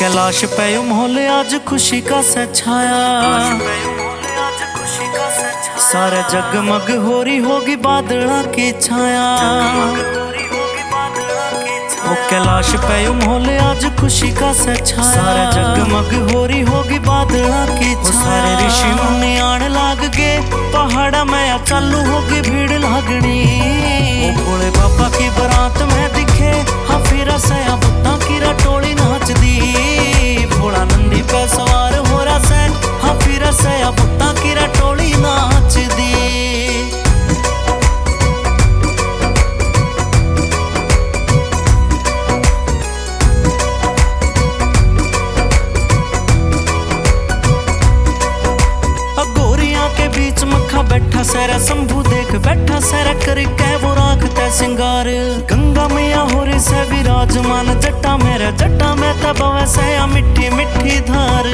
कैलाश पे मोहल्ले आज खुशी का सा छाया, सारे जगमग हो रही होगी बादलों की छाया। वो कैलाश पे मोहल्ले आज खुशी का सा छाया, सारे जगमग हो रही होगी बादलों की छाया। सारे ऋषि मुनि आने लाग गए पहाड़ा में, चालू होगी भीड़ लागनी। वो भोले बाबा की बारात में दिखे हाफिरा से बुत्ता की रटोली नाच दी। भोला नंदी पे सवार हो रहा से हाफिरा से बुत्ता की रटोली नाच दी। बीच मक्खा बैठा सैरा शंभू देख बैठा सैरा करके वो राखता सिंगार। गंगा मैया हो रही से विराजमान, जट्टा मेरा जट्टा में तब वैसे मिट्टी मिट्टी धार।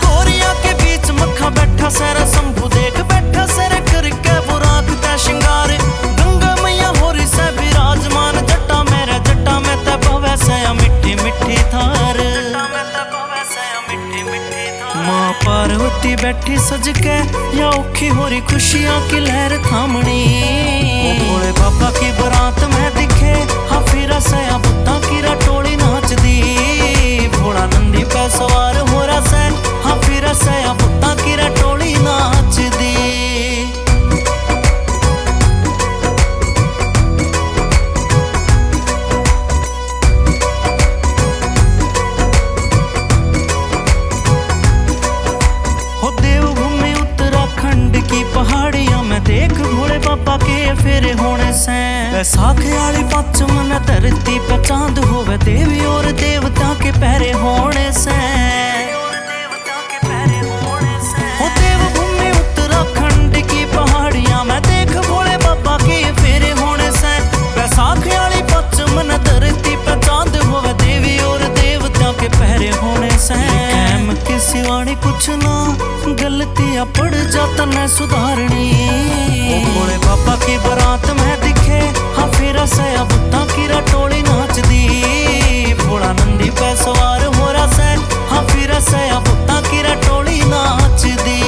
गोरिया के बीच मक्खा बैठा सैरा शंभू देख बैठा सैरा करके वो राखता सिंगार। गंगा मैया हो रही से विराजमान, जट्टा मेरा जट्टा में तब वैसे मिट्टी मिट्टी धार। माँ पार्वती बैठी सज के या औखी हो रही खुशियां की लहर थामनी। वो भोले बाबा की बारात में दिखे हाफिरा से बुत्ता की रटोली नाच दी। भोला नंदी पे सवार हो रहा से हाफिरा से बुत्ता की रटोली नाच दी। पहाड़ियां में देख भोले बाबा के फेरे होने से, बैसाखी वाली पच मन धरती पे चांद होवे देवी और देवता के पहरे होने से। हो देवभूमि उत्तराखंड की पहाड़ियां में देख भोले बाबा के फेरे होने से, बैसाखी वाली पच मन धरती पे चांद होवे देवी और देवता के पहरे होने से। की सिवानी कुछ ना गलतियां पड़ जाता न सुधारनी। भोले बाबा की बारात में दिखे हाफिरा से बुत्ता की रटोली नाच दी। भोला नंदी पे सवार हो रहा से हाफिरा से बुत्ता की रटोली नाच दी।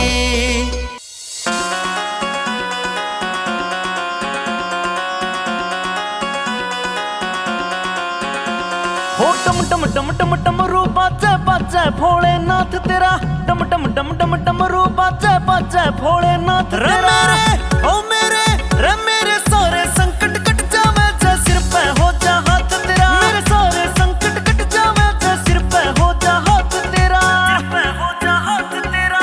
हो टम टम टम टम टम रू बाजे बाजे भोलेनाथ तेरा, टम टम टम टम टम रू बाजे बाजे भोलेनाथ तेरा। ओ मेरे रे मेरे सारे संकट कट जावे जे सिर पे हो जा हाथ तेरा। मेरे सारे संकट कट जावे जे सिर पे हो जा हाथ तेरा, सिर पे हो जा हाथ तेरा।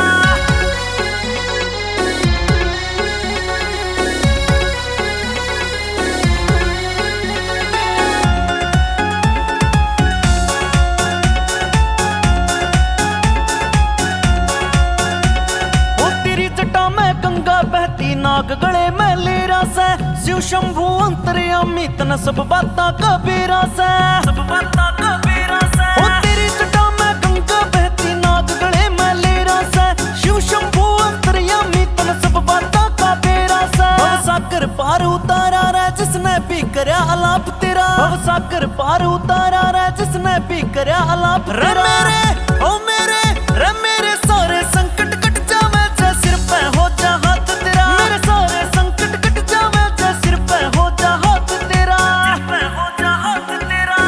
बहती नाग गले में लेरा से, शिव शंभु अंतर्यामी तन सब बाता कबीरा से, सब बाता कबीरा से। ओ तेरी जटा में गंगा बहती नाग गले में लेरा से, शिव शंभु अंतर्यामी तन सब बाता कबीरा से। भव सागर पार उतारा रे जिसने भी करया अलाप तेरा, भव सागर पार उतारा रे जिसने भी करया अलाप तेरा। मेरे ओ मेरे रे मेरे सारे संकट कट जावे जे सिर पे हो जा हाथ तेरा। मेरे सारे संकट कट जावे जे सिर पे हो जा हाथ तेरा, सिर पे हो जा हाथ तेरा।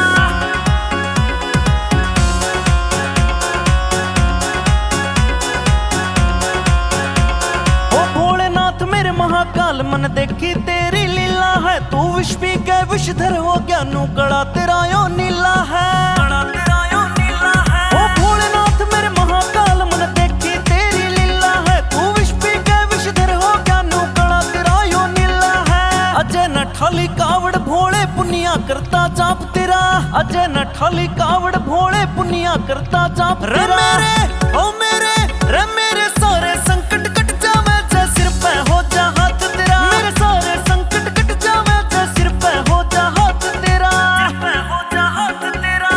ओ भोलेनाथ मेरे महाकाल मन देखी तेरी लीला है। तू विष पी के विषधर हो गया नू कड़ा तेरा यो नीला है, कड़ा तेरा यो नीला है। ओ भोलेनाथ मेरे महाकाल मन देखी तेरी लीला है। तू विष पी के विषधर हो गया नू कड़ा तेरा यो नीला है। अजय न ठाली कावड़ भोले पुनिया करता जाप तेरा, अजय न ठाली कावड़ भोले पुनिया करता जाप तेरा। मेरे ओ मेरे रे मेरे सारे संकट कट जावे जे सिर पे हो जा हाथ तेरा। मेरे सारे संकट कट जावे जे सिर पे हो जा हाथ तेरा, सिर पे हो जा हाथ तेरा।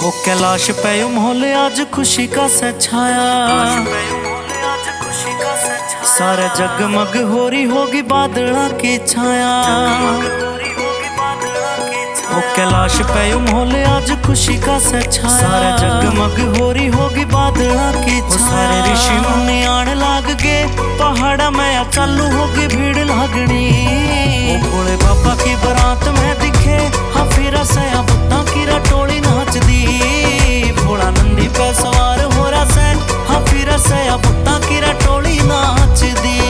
वो कैलाश पे माहौल आज खुशी का सा छाया, सारे जगमग हो रही होगी बादलों की छाया। वो कैलाश पे माहौल आज खुशी का सा छाया, सारे जगमग हो रही होगी बादलों की छाया। सारे ऋषि मुनि आने लाग गए पहाड़ा में, चालू होगी भीड़ लागनी। वो भोले बाबा की बारात में दिखे हाँ फिर से बुत्ता की रटोली नाच दी। भोला नंदी पे सवार हो रहा से हाँ फिर से बुत्ता की रटोली नाच दी।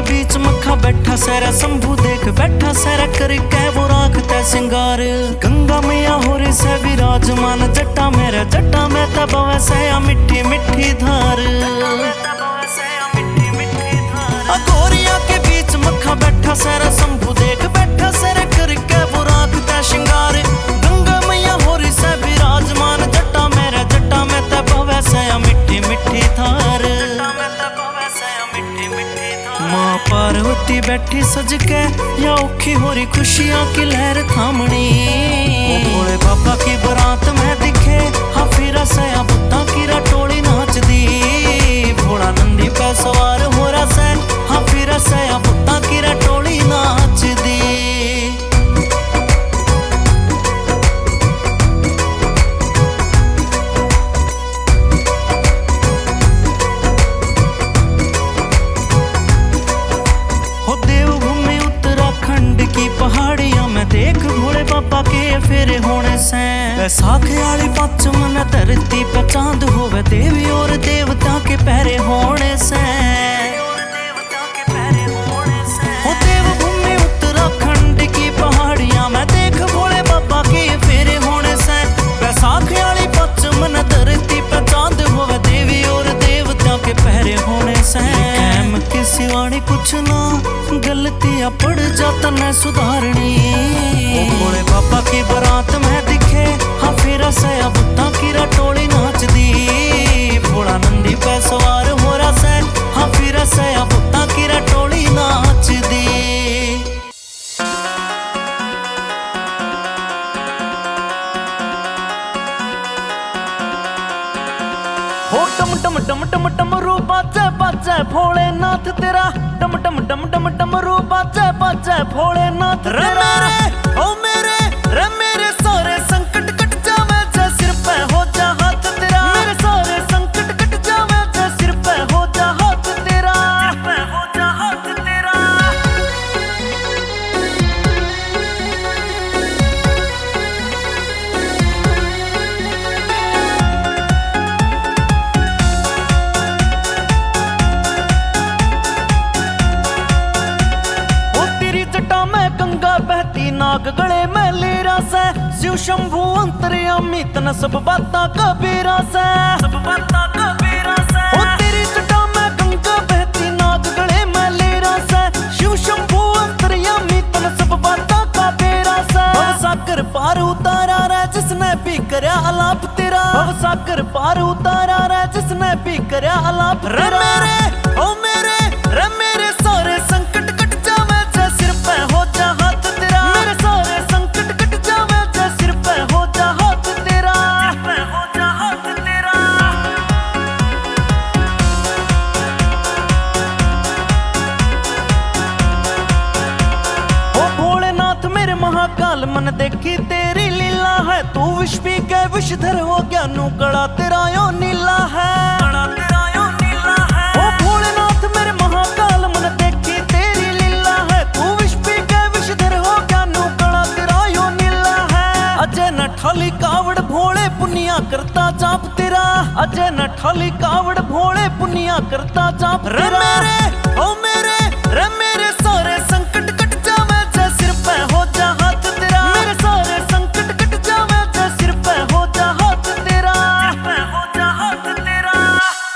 बीच मक्खा बैठा सैरा शंभू देख बैठा सैरा करके वो राखता सिंगार। गंगा मैया हो रही से विराजमान जट्टा मेरा जट्टा में तब वैसे मिट्टी मिट्टी धार। गोरिया के बीच मक्खा बैठा सैरा शंभू देख बैठा सैरा करके वो राखता सिंगार। गंगा मैया हो रही से विराजमान जट्टा मेरा जट्टा में तब वैसे मिट्टी मिट्टी धार। माँ पार्वती बैठी सज के या औखी हो रही खुशियाँ की लहर थामनी। भोले बाबा की बारात में दिखे हाँ फिर से बुत्ता की रटोली नाच दी। भोला नंदी पे सवार हो रहा से हाँ फिर से बुत्ता की रटोली नाच दी। पहाड़ियां में देख भोले बाबा के फेरे होने से, बैसाखी वाली पच मन धरती पे चांद होवे देवी और देवता के पहरे होने से। हो देवभूमि उत्तराखंड की पहाड़ियां में देख भोले बाबा के फेरे होने से, बैसाखी वाली पच मन धरती पे चांद होवे देवी और देवता के पहरे होने से। कैम की सिवानी कुछ ना गलतियां पड़ जाता न सुधारनी। भोले बाबा की बारात में दिखे हाँ फिर से बुत्ता की रटोली नाच दी। भोला नंदी पे सवार हो रहा से हाँ फिर से बुत्ता की रटोली नाच दी। हो टम टम टम टम टम रू बाजे बाजे भोलेनाथ तेरा, टम टम टम टम टम रू बाजे बाजे भोलेनाथ तेरा। रे मेरे सारे संकट कट जावे जे सिर पे हो जा हाथ तेरा। मेरे सारे संकट कट जावे जे सिर पे हो जा हाथ तेरा, सिर पे हो जा हाथ तेरा। बहती नाग गले में लेरा से, शिव शंभु अंतर्यामी तन सब बाता कबीरा से, सब बाता कबीरा से। ओ तेरी जटा में गंगा बहती नाग गले में लेरा से, शिव शंभु अंतर्यामी तन सब बाता कबीरा से। भवसागर पार उतारा रे जिसने भी करया आलाप तेरा, भवसागर पार उतारा रे जिसने भी करया आलाप तेरा। रे मेरे सारे संकट कट जावे जे सिर पे हो जा हाथ तेरा। मेरे सारे संकट कट जावे जे सिर पे हो जा हाथ तेरा, सिर पे हो जा हाथ तेरा। ओ भोलेनाथ मेरे महाकाल मन देखी तेरी लीला है। तू विश्व के विषधर हो ज्ञानू कड़ा तेरा यो नीला है। ठाली कावड़ भोले पुनिया करता जाप तेरा, अजय न ठाली कावड़ भोले पुनिया करता जाप तेरा।